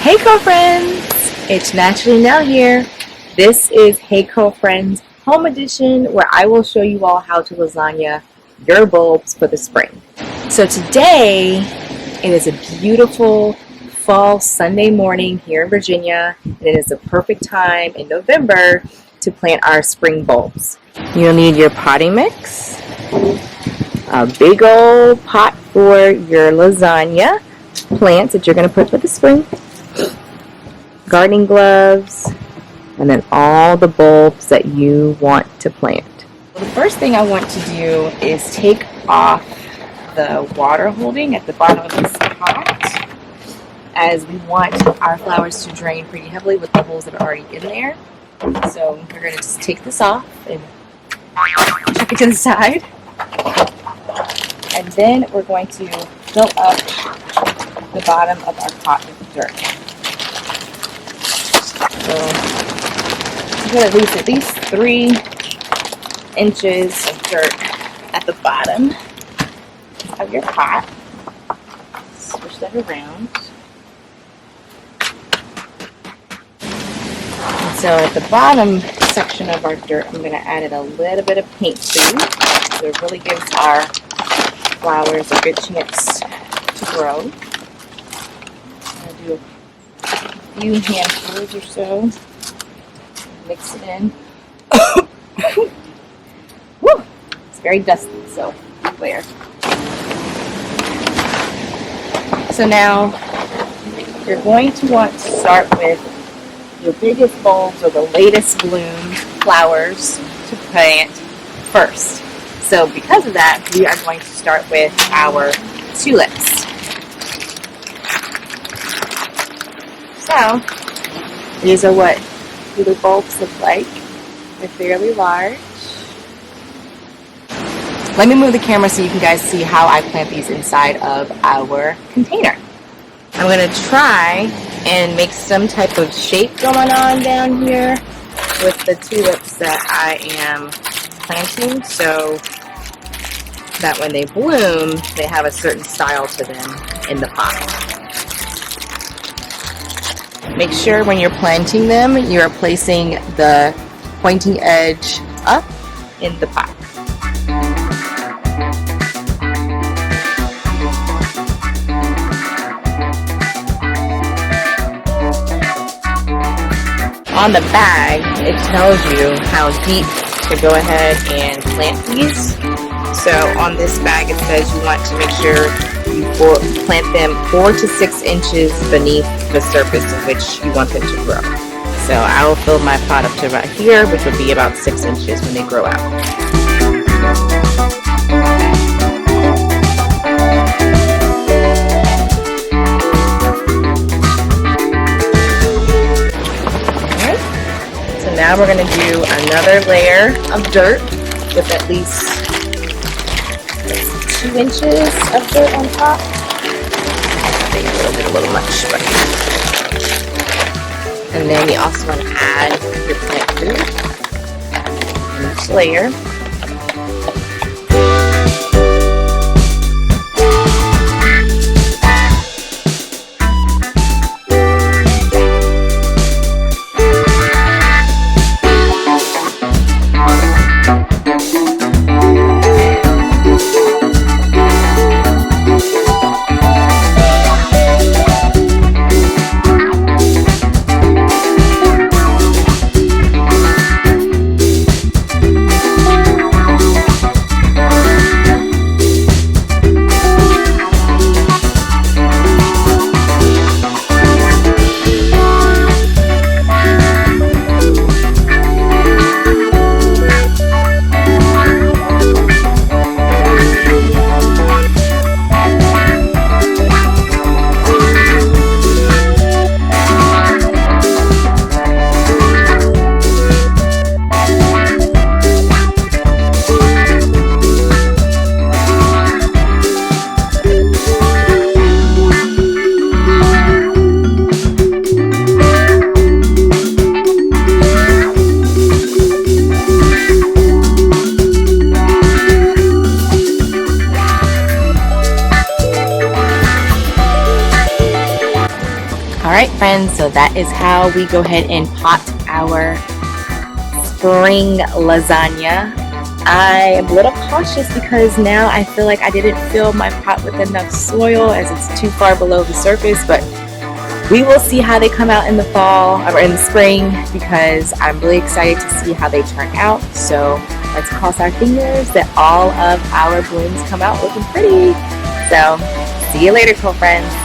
Hey girlfriends, it's Naturally Nell here. This is Hey Girlfriends Home Edition, where I will show you all how to lasagna your bulbs for the spring. So today, it is a beautiful fall Sunday morning here in Virginia, and it is a perfect time in November to plant our spring bulbs. You'll need your potting mix, a big old pot for your lasagna plants that you're going to put for the spring, gardening gloves, and then all the bulbs that you want to plant. The first thing I want to do is take off the water holding at the bottom of this pot, as we want our flowers to drain pretty heavily with the holes that are already in there. So we're going to just take this off and chuck it to the side. And then we're going to fill up the bottom of our pot with dirt. So you get at least 3 inches of dirt at the bottom of your pot. Switch that around. And so at the bottom section of our dirt, I'm going to add a little bit of paint food, so it really gives our flowers a good chance to grow. I'm going to do a few handfuls or so. Mix it in. Woo! It's very dusty, so beware. So now you're going to want to start with your biggest bulbs or the latest bloom flowers to plant first. So because of that, we are going to start with our tulips. So these are what tulip bulbs look like. They're fairly large. Let me move the camera so you can guys see how I plant these inside of our container. I'm going to try and make some type of shape going on down here with the tulips that I am planting, so that when they bloom, they have a certain style to them in the pot. Make sure when you're planting them, you're placing the pointing edge up in the pot. On the bag, it tells you how deep to go ahead and plant these. So on this bag, it says you want to make sure you plant them 4 to 6 inches beneath the surface in which you want them to grow. So I will fill my pot up to about here, which would be about 6 inches when they grow out. Now we're going to do another layer of dirt with at least 2 inches of dirt on top. Maybe a little much, but. And then you also want to add your plant food in each layer. Alright friends, so that is how we go ahead and pot our spring lasagna. I am a little cautious because now I feel like I didn't fill my pot with enough soil as it's too far below the surface, but we will see how they come out in the fall or in the spring because I'm really excited to see how they turn out. So let's cross our fingers that all of our blooms come out looking pretty. So see you later, cool friends.